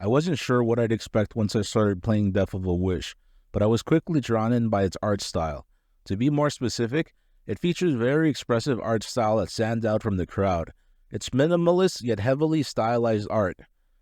I wasn't sure what I'd expect once I started playing Death of a Wish, but I was quickly drawn in by its art style. To be more specific, it features very expressive art style that stands out from the crowd. It's minimalist yet heavily stylized art.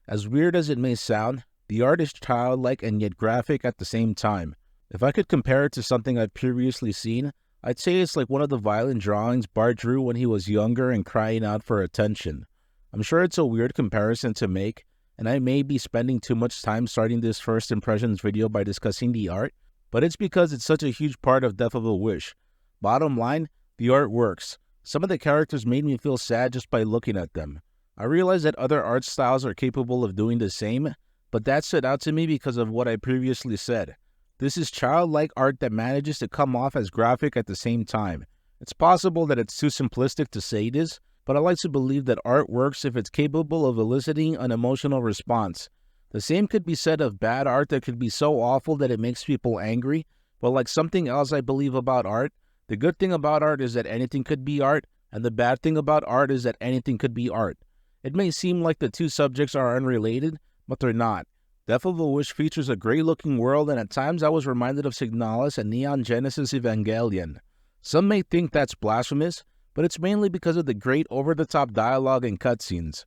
As weird as it may sound, the art is childlike and yet graphic at the same time. If I could compare it to something I've previously seen, I'd say it's like one of the violent drawings Bart drew when he was younger and crying out for attention. I'm sure it's a weird comparison to make, and I may be spending too much time starting this first impressions video by discussing the art, but it's because it's such a huge part of Death of a Wish. Bottom line, the art works. Some of the characters made me feel sad just by looking at them. I realize that other art styles are capable of doing the same, but that stood out to me because of what I previously said. This is childlike art that manages to come off as graphic at the same time. It's possible that it's too simplistic to say this, but I like to believe that art works if it's capable of eliciting an emotional response. The same could be said of bad art that could be so awful that it makes people angry, but like something else I believe about art, the good thing about art is that anything could be art, and the bad thing about art is that anything could be art. It may seem like the two subjects are unrelated, but they're not. Death of a Wish features a great-looking world, and at times I was reminded of Signalis and Neon Genesis Evangelion. Some may think that's blasphemous, but it's mainly because of the great over-the-top dialogue and cutscenes.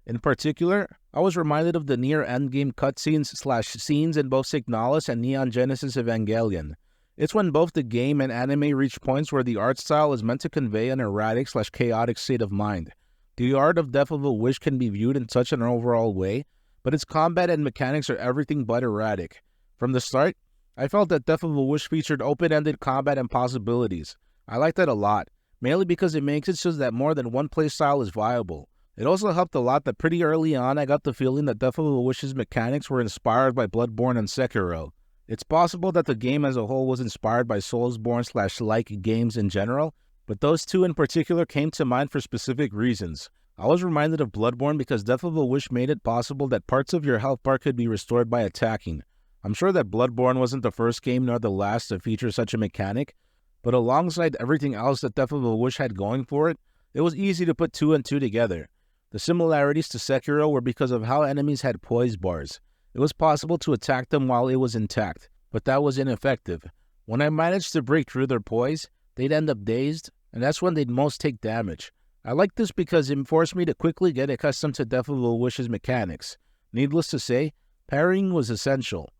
In particular, I was reminded of the near-endgame cutscenes/scenes in both Signalis and Neon Genesis Evangelion. It's when both the game and anime reach points where the art style is meant to convey an erratic/chaotic state of mind. The art of Death of a Wish can be viewed in such an overall way, but its combat and mechanics are everything but erratic. From the start, I felt that Death of a Wish featured open-ended combat and possibilities. I like that a lot, mainly because it makes it so that more than one playstyle is viable. It also helped a lot that pretty early on I got the feeling that Death of a Wish's mechanics were inspired by Bloodborne and Sekiro. It's possible that the game as a whole was inspired by Soulsborne/like games in general, but those two in particular came to mind for specific reasons. I was reminded of Bloodborne because Death of a Wish made it possible that parts of your health bar could be restored by attacking. I'm sure that Bloodborne wasn't the first game nor the last to feature such a mechanic, but alongside everything else that Death of a Wish had going for it, it was easy to put two and two together. The similarities to Sekiro were because of how enemies had poise bars. It was possible to attack them while it was intact, but that was ineffective. When I managed to break through their poise, they'd end up dazed, and that's when they'd most take damage. I like this because it forced me to quickly get accustomed to Death of a Wish's mechanics. Needless to say, parrying was essential.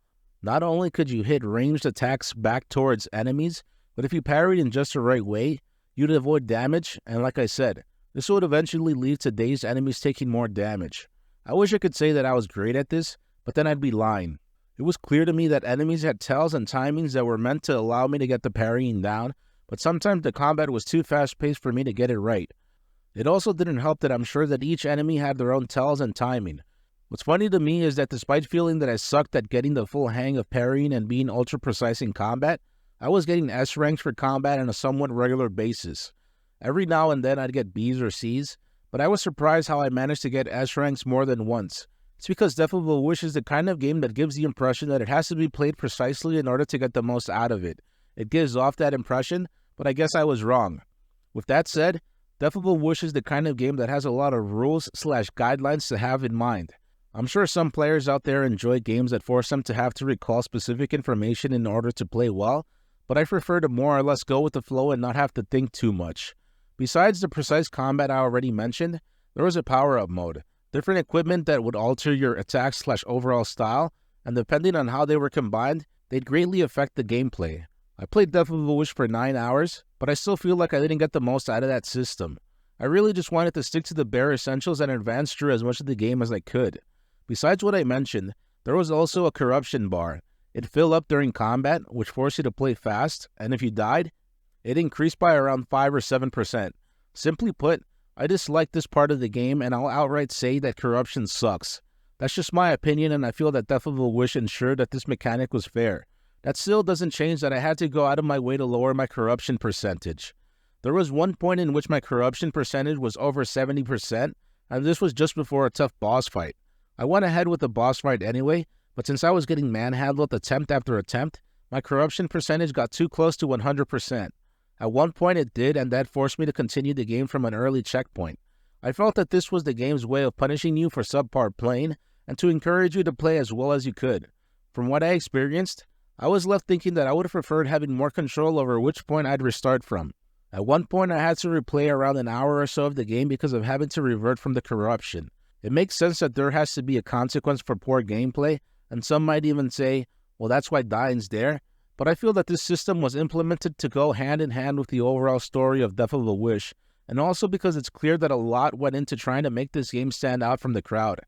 Not only could you hit ranged attacks back towards enemies, but if you parried in just the right way, you'd avoid damage, and like I said, this would eventually lead to dazed enemies taking more damage. I wish I could say that I was great at this, but then I'd be lying. It was clear to me that enemies had tells and timings that were meant to allow me to get the parrying down, but sometimes the combat was too fast-paced for me to get it right. It also didn't help that I'm sure that each enemy had their own tells and timing. What's funny to me is that despite feeling that I sucked at getting the full hang of parrying and being ultra-precise in combat, I was getting S ranks for combat on a somewhat regular basis. Every now and then I'd get B's or C's, but I was surprised how I managed to get S ranks more than once. It's because Death of a Wish is the kind of game that gives the impression that it has to be played precisely in order to get the most out of it. It gives off that impression, but I guess I was wrong. With that said, Death of a Wish is the kind of game that has a lot of rules/guidelines to have in mind. I'm sure some players out there enjoy games that force them to have to recall specific information in order to play well, but I prefer to more or less go with the flow and not have to think too much. Besides the precise combat I already mentioned, there was a power-up mode, different equipment that would alter your attack/overall style, and depending on how they were combined, they'd greatly affect the gameplay. I played Death of a Wish for 9 hours, but I still feel like I didn't get the most out of that system. I really just wanted to stick to the bare essentials and advance through as much of the game as I could. Besides what I mentioned, there was also a corruption bar. It filled up during combat, which forced you to play fast, and if you died, it increased by around 5 or 7%. Simply put, I dislike this part of the game, and I'll outright say that corruption sucks. That's just my opinion, and I feel that Death of a Wish ensured that this mechanic was fair. That still doesn't change that I had to go out of my way to lower my corruption percentage. There was one point in which my corruption percentage was over 70%, and this was just before a tough boss fight. I went ahead with the boss fight anyway, but since I was getting manhandled attempt after attempt, my corruption percentage got too close to 100%. At one point it did, and that forced me to continue the game from an early checkpoint. I felt that this was the game's way of punishing you for subpar playing, and to encourage you to play as well as you could. From what I experienced, I was left thinking that I would have preferred having more control over which point I'd restart from. At one point, I had to replay around an hour or so of the game because of having to revert from the corruption. It makes sense that there has to be a consequence for poor gameplay, and some might even say, well, that's why dying's there, but I feel that this system was implemented to go hand in hand with the overall story of Death of a Wish, and also because it's clear that a lot went into trying to make this game stand out from the crowd.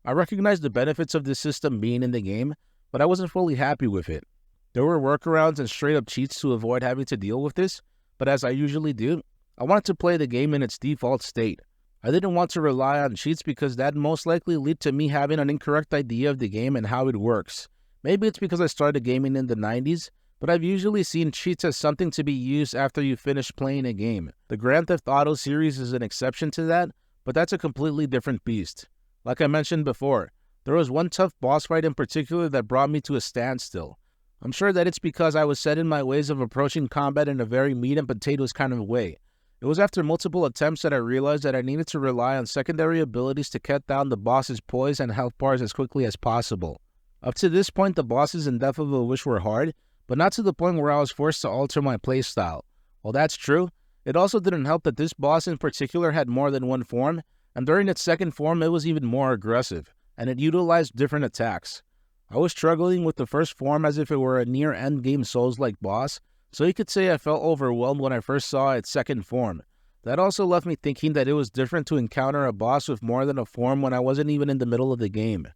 I recognize the benefits of this system being in the game, but I wasn't fully happy with it. There were workarounds and straight-up cheats to avoid having to deal with this, but as I usually do, I wanted to play the game in its default state. I didn't want to rely on cheats because that'd most likely lead to me having an incorrect idea of the game and how it works. Maybe it's because I started gaming in the 90s, but I've usually seen cheats as something to be used after you finish playing a game. The Grand Theft Auto series is an exception to that, but that's a completely different beast. Like I mentioned before, there was one tough boss fight in particular that brought me to a standstill. I'm sure that it's because I was set in my ways of approaching combat in a very meat and potatoes kind of way. It was after multiple attempts that I realized that I needed to rely on secondary abilities to cut down the boss's poise and health bars as quickly as possible. Up to this point, the bosses in Death of a Wish were hard, but not to the point where I was forced to alter my playstyle. While that's true, it also didn't help that this boss in particular had more than one form, and during its second form it was even more aggressive, and it utilized different attacks. I was struggling with the first form as if it were a near endgame Souls-like boss, so you could say I felt overwhelmed when I first saw its second form. That also left me thinking that it was different to encounter a boss with more than a form when I wasn't even in the middle of the game.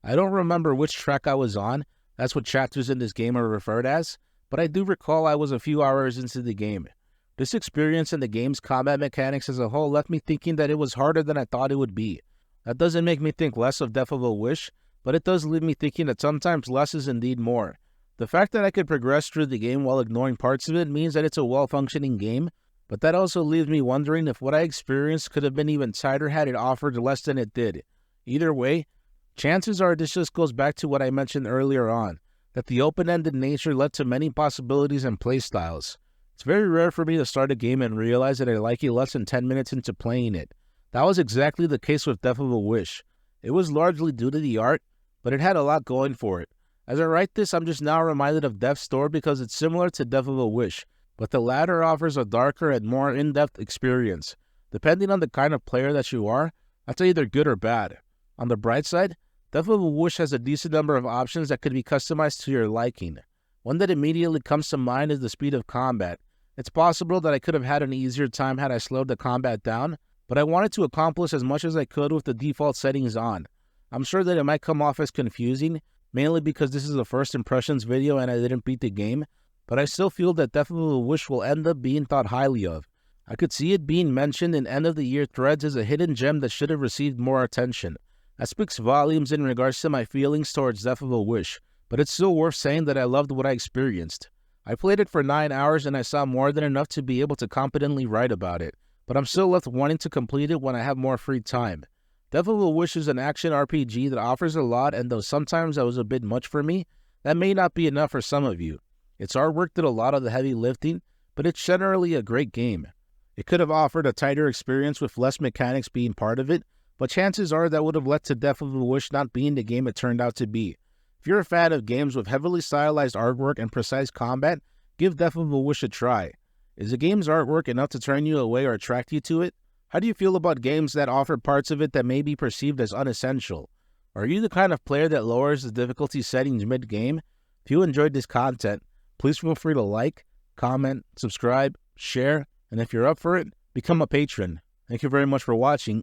I don't remember which track I was on, that's what chapters in this game are referred as, but I do recall I was a few hours into the game. This experience and the game's combat mechanics as a whole left me thinking that it was harder than I thought it would be. That doesn't make me think less of Death of a Wish, but it does leave me thinking that sometimes less is indeed more. The fact that I could progress through the game while ignoring parts of it means that it's a well-functioning game, but that also leaves me wondering if what I experienced could have been even tighter had it offered less than it did. Either way, chances are this just goes back to what I mentioned earlier on, that the open-ended nature led to many possibilities and playstyles. It's very rare for me to start a game and realize that I like it less than 10 minutes into playing it. That was exactly the case with Death of a Wish. It was largely due to the art, but it had a lot going for it. As I write this, I'm just now reminded of Death's Door because it's similar to Death of a Wish, but the latter offers a darker and more in-depth experience. Depending on the kind of player that you are, that's either good or bad. On the bright side, Death of a Wish has a decent number of options that could be customized to your liking. One that immediately comes to mind is the speed of combat. It's possible that I could have had an easier time had I slowed the combat down, but I wanted to accomplish as much as I could with the default settings on. I'm sure that it might come off as confusing, mainly because this is a first impressions video and I didn't beat the game, but I still feel that Death of a Wish will end up being thought highly of. I could see it being mentioned in end-of-the-year threads as a hidden gem that should have received more attention. That speaks volumes in regards to my feelings towards Death of a Wish, but it's still worth saying that I loved what I experienced. I played it for 9 hours and I saw more than enough to be able to competently write about it, but I'm still left wanting to complete it when I have more free time. Death of a Wish is an action RPG that offers a lot, and though sometimes that was a bit much for me, that may not be enough for some of you. Its artwork did a lot of the heavy lifting, but it's generally a great game. It could have offered a tighter experience with less mechanics being part of it, but chances are that would have led to Death of a Wish not being the game it turned out to be. If you're a fan of games with heavily stylized artwork and precise combat, give Death of a Wish a try. Is the game's artwork enough to turn you away or attract you to it? How do you feel about games that offer parts of it that may be perceived as unessential? Are you the kind of player that lowers the difficulty settings mid-game? If you enjoyed this content, please feel free to like, comment, subscribe, share, and if you're up for it, become a patron. Thank you very much for watching.